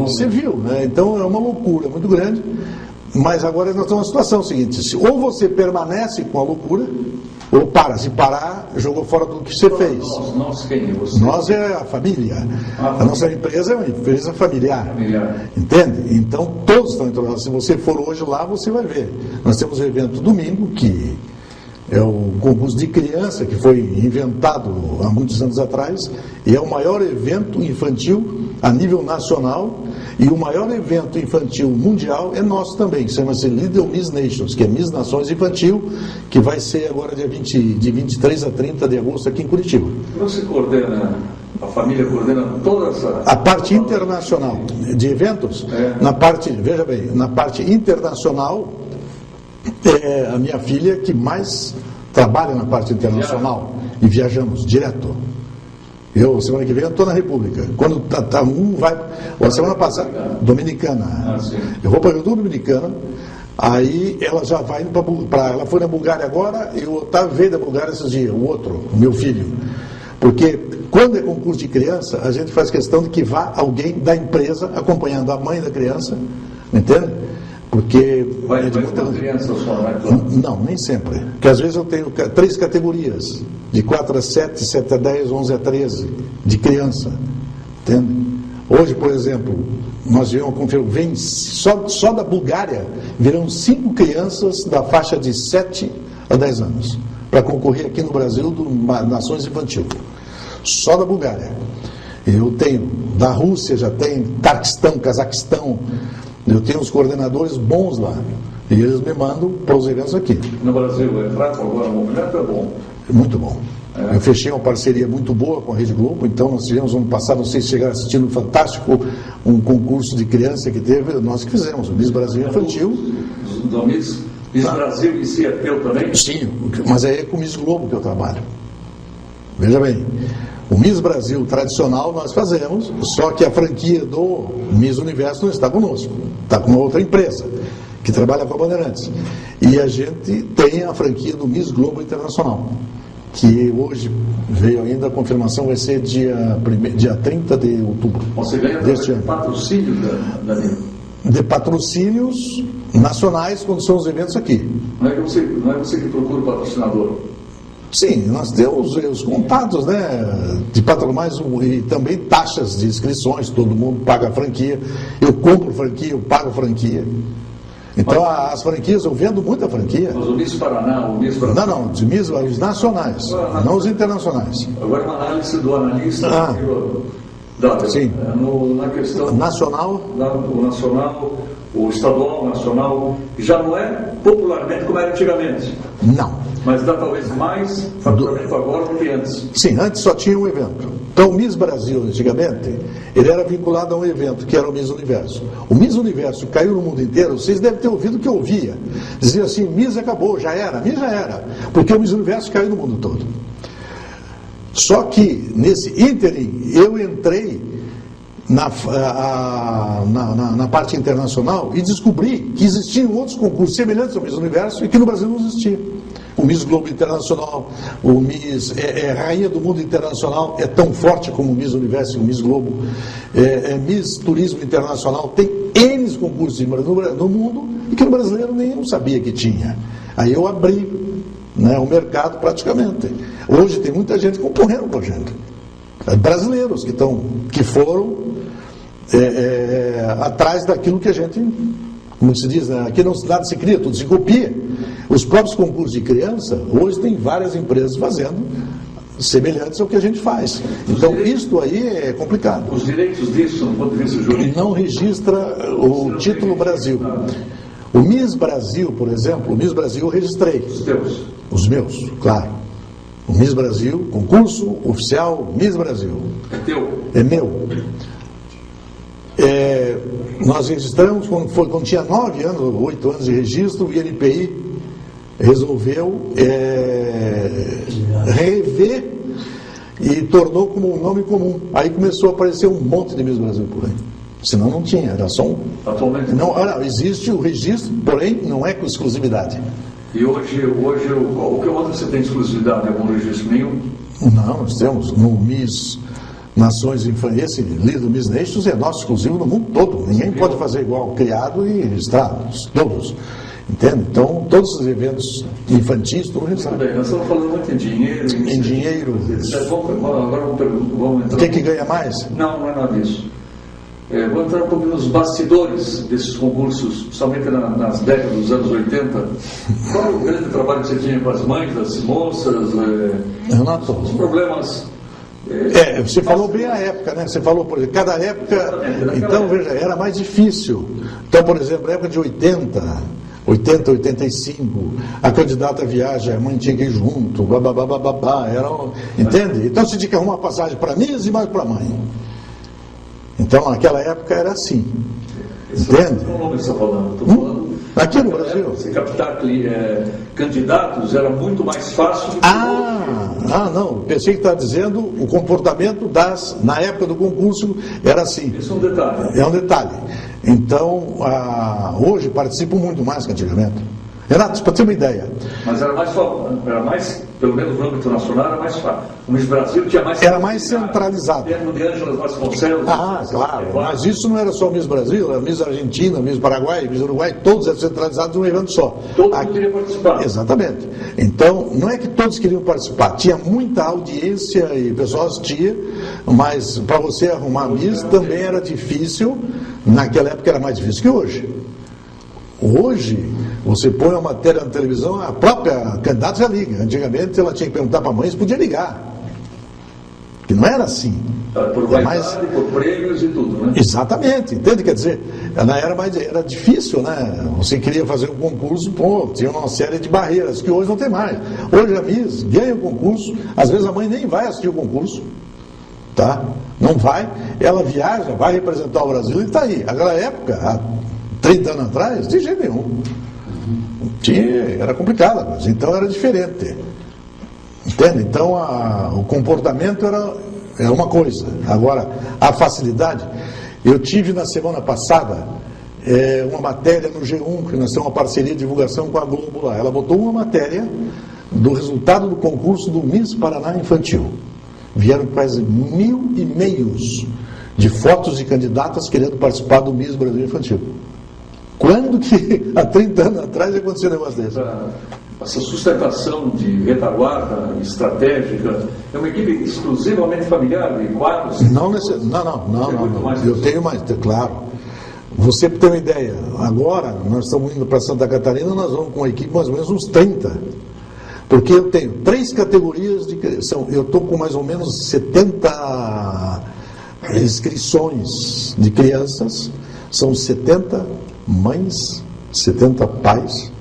você viu, né? Então é uma loucura muito grande, mas agora nós estamos numa situação seguinte, ou você permanece com a loucura, ou para. Se parar, jogou fora do que você fez. Nós quem? Você? Nós é a família. A nossa empresa é uma empresa familiar. Entende? Então todos estão entrando. Se você for hoje lá, você vai ver. Nós temos um evento domingo, que é o concurso de criança, que foi inventado há muitos anos atrás, e é o maior evento infantil a nível nacional, e o maior evento infantil mundial é nosso também, chama-se Little Miss Nations, que é Miss Nações Infantil, que vai ser agora de 23 a 30 de agosto aqui em Curitiba. Você coordena, a família coordena toda essa... A parte internacional de eventos, na parte, veja bem, na parte internacional, é a minha filha que mais trabalha na parte internacional, e viajamos direto. Eu, semana que vem, eu estou na República. Quando a semana passada, Dominicana. Eu vou para a República Dominicana, aí ela já vai indo para. Ela foi na Bulgária agora, e o Otávio veio da Bulgária esses dias, o outro, o meu filho. Porque quando é concurso de criança, a gente faz questão de que vá alguém da empresa acompanhando a mãe da criança, entende? Porque vai com criança só, né? Não, nem sempre. Porque às vezes eu tenho 3 categorias, de 4 a 7, 7 a 10, 11 a 13, de criança. Entende? Hoje, por exemplo, nós vem só da Bulgária, virão 5 crianças da faixa de 7 a 10 anos, para concorrer aqui no Brasil do Nações Infantil. Só da Bulgária. Eu tenho, da Rússia já tem, Tarquistão, Cazaquistão. Eu tenho os coordenadores bons lá, e eles me mandam para os eventos aqui. No Brasil é fraco agora, o movimento é bom. Muito bom. Eu fechei uma parceria muito boa com a Rede Globo, então nós tivemos ano passado, não sei se chegaram assistindo, fantástico, um concurso de criança que teve, nós que fizemos, o Miss Brasil Infantil. Do Miss Brasil em si é teu também? Sim, mas aí é com o Miss Globo que eu trabalho. Veja bem, o Miss Brasil tradicional nós fazemos, só que a franquia do Miss Universo não está conosco, está com uma outra empresa que trabalha com a Bandeirantes. E a gente tem a franquia do Miss Globo Internacional, que hoje veio ainda, a confirmação vai ser dia 30 de outubro. Você ganha deste ano. Patrocínio da de patrocínios nacionais, quando são os eventos aqui. Não é você que procura o patrocinador? Sim, nós temos os contatos, né, de patrocínios e também taxas de inscrições, todo mundo paga a franquia, eu compro franquia, eu pago franquia. Então, as franquias, eu vendo muita franquia. Mas o Miss Paraná, o Miss Paraná... Não, os nacionais, não os internacionais. Agora, uma análise do analista... Sim. Na questão... Nacional? O nacional, o estadual, o nacional, já não é popularmente como era antigamente. Não. Mas dá talvez mais faturamento agora do que antes. Sim, antes só tinha um evento. Então, o Miss Brasil, antigamente, ele era vinculado a um evento, que era o Miss Universo. O Miss Universo caiu no mundo inteiro, vocês devem ter ouvido o que eu ouvia. Dizia assim, Miss acabou, já era, Miss já era. Porque o Miss Universo caiu no mundo todo. Só que, nesse ínterim, eu entrei na parte internacional e descobri que existiam outros concursos semelhantes ao Miss Universo e que no Brasil não existia. O Miss Globo Internacional, o Miss Rainha do Mundo Internacional é tão forte como o Miss Universo e o Miss Globo. Miss Turismo Internacional tem N concursos no mundo e que o brasileiro nem sabia que tinha. Aí eu abri, né, o mercado praticamente. Hoje tem muita gente concorrendo com a gente. Brasileiros que foram atrás daquilo que a gente, como se diz, né, aqui nada se cria, tudo se copia. Os próprios concursos de criança, hoje tem várias empresas fazendo semelhantes ao que a gente faz. Então, isto aí é complicado. Os direitos disso, do ponto de vista jurídico? Não registra o título Brasil. O Miss Brasil, por exemplo, o Miss Brasil eu registrei. Os teus? Os meus, claro. O Miss Brasil, concurso oficial Miss Brasil. É teu? É meu. Nós registramos quando tinha 9 anos, 8 anos de registro, o INPI resolveu rever e tornou como um nome comum. Aí começou a aparecer um monte de Miss Brasil por aí. Senão não tinha, era só um. Atualmente? Não, olha, existe o registro, porém não é com exclusividade. E hoje o que você tem exclusividade? Algum registro nenhum? Não, nós temos no Miss Nações Infantis, esse livro Miss Nations é nosso exclusivo no mundo todo. Ninguém pode fazer igual criado e registrados, todos. Entende? Então, todos os eventos infantis, tudo registrado. Bem, nós estamos falando muito em dinheiro. Em dinheiro. Agora vamos entrar. Quem que ganha mais? Não é nada disso. Vou entrar um pouquinho nos bastidores desses concursos, principalmente nas décadas dos anos 80. Qual é o grande trabalho que você tinha com as mães, das moças? Renato, os problemas. Você falou bem a época, né? Você falou, por exemplo, cada época. Então, veja, era mais difícil. Então, por exemplo, na época de 80, 85, a candidata viaja, a mãe tinha que ir junto, babá, entende? Então você tinha que arrumar uma passagem para mim e mais para a mãe. Então naquela época era assim. Entende? Qual nome você está falando? Estou falando. Aqui no Brasil. Você captar candidatos era muito mais fácil do que hoje. Não. Pensei que está dizendo o comportamento na época do concurso era assim. Isso é um detalhe. É um detalhe. Então, hoje participam muito mais que antigamente. Renato, para ter uma ideia. Mas era mais, pelo menos no âmbito nacional, era mais fácil. O Miss Brasil tinha mais... Era mais centralizado. Termo de Ângelas Vasconcelos. Claro. Mas isso não era só Miss Brasil, era Miss Argentina, Miss Paraguai, Miss Uruguai, todos eram centralizados num evento só. Todo mundo queria participar. Exatamente. Então, não é que todos queriam participar. Tinha muita audiência e o pessoal assistia, mas para você arrumar Miss também era difícil. Naquela época era mais difícil que hoje. Hoje, você põe uma matéria na televisão, a própria candidata já liga. Antigamente ela tinha que perguntar para a mãe se podia ligar. que não era assim. Por vaidade, por prêmios e tudo, né? Exatamente, entende? Quer dizer, era difícil, né? Você queria fazer um concurso, pô, tinha uma série de barreiras que hoje não tem mais. Hoje a Miss ganha o concurso, às vezes a mãe nem vai assistir o concurso, tá? Não vai, ela viaja, vai representar o Brasil e está aí. Naquela época, há 30 anos atrás, de jeito nenhum. Era complicado a coisa, então era diferente. Entende? Então o comportamento era uma coisa. Agora, a facilidade. Eu tive na semana passada uma matéria no G1, que nós temos uma parceria de divulgação com a Globo lá. Ela botou uma matéria do resultado do concurso do Miss Paraná Infantil. Vieram quase 1.000 e-mails de fotos de candidatas querendo participar do Miss Brasil Infantil. Quando que há 30 anos atrás aconteceu um negócio desse? Essa sustentação de retaguarda estratégica é uma equipe exclusivamente familiar, de quadros? Não. Eu tenho mais, claro. Você tem uma ideia, agora nós estamos indo para Santa Catarina, nós vamos com uma equipe mais ou menos uns 30. Porque eu tenho 3 categorias de criação, eu estou com mais ou menos 70 inscrições de crianças, são 70 mães, 70 pais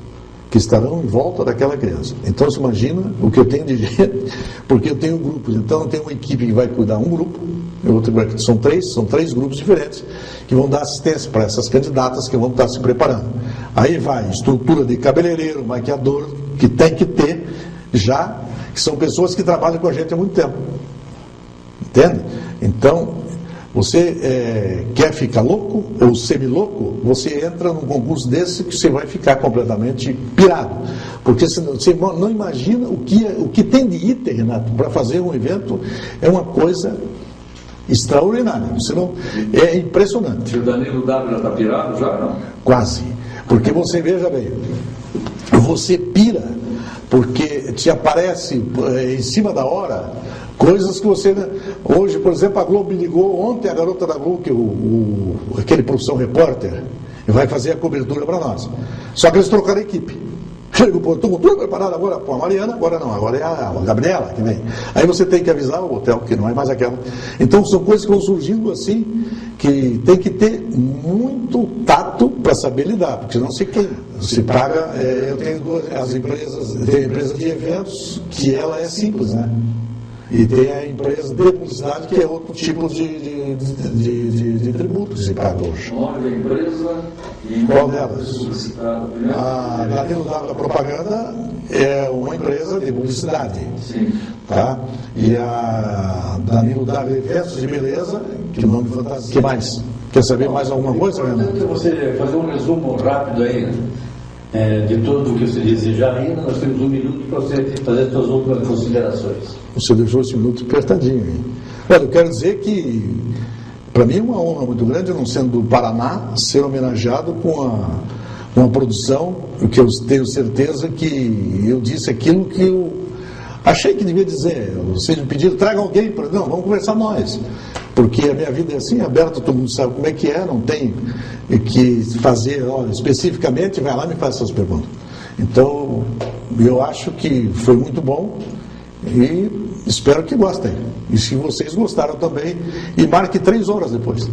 que estarão em volta daquela criança. Então você imagina o que eu tenho de gente, porque eu tenho grupos. Então eu tenho uma equipe que vai cuidar um grupo, são três grupos diferentes que vão dar assistência para essas candidatas que vão estar se preparando. Aí vai estrutura de cabeleireiro, maquiador, que tem que ter já, que são pessoas que trabalham com a gente há muito tempo. Entende? Então, você quer ficar louco ou semi-louco, você entra num concurso desse que você vai ficar completamente pirado. Porque você não imagina o que tem de item, Renato, para fazer um evento, é uma coisa extraordinária. É impressionante. E o Danilo W já está pirado? Já não? Quase. Porque você, veja bem, você pira, porque te aparece em cima da hora coisas que você... Hoje, por exemplo, a Globo me ligou ontem, a garota da Globo, aquele Profissão Repórter, vai fazer a cobertura para nós. Só que eles trocaram a equipe. Chegou, pô, estou tudo preparado agora, pô, a Mariana, agora não, agora é a Gabriela que vem. Aí você tem que avisar o hotel, que não é mais aquela. Então são coisas que vão surgindo assim, que tem que ter muito tato para saber lidar, porque senão se queima. Se paga, eu tenho as empresas, tem a empresa de eventos, que ela é simples, né? E tem a empresa de publicidade, que é outro tipo de tributo que se paga hoje. Nome da empresa? Qual delas? A Danilo W Propaganda é uma empresa de publicidade. Sim. Tá? E a Danilo W Eventos de Beleza, que é o nome fantasia. Que mais? Quer saber mais alguma coisa, Renato? Você fazer um resumo rápido aí, de tudo o que você desejar ainda. Nós temos 1 minuto para você fazer as suas últimas considerações. Você deixou esse minuto apertadinho, hein? Olha, eu quero dizer que para mim é uma honra muito grande, não sendo do Paraná, ser homenageado com uma produção, que eu tenho certeza que eu disse aquilo que eu achei que devia dizer. Vocês me pediram, traga alguém para... Não, vamos conversar nós. Porque a minha vida é assim, aberta, todo mundo sabe como é que não tem que fazer, olha, especificamente, vai lá e me faz essas perguntas. Então, eu acho que foi muito bom e espero que gostem. E se vocês gostaram também, e marque 3 horas depois.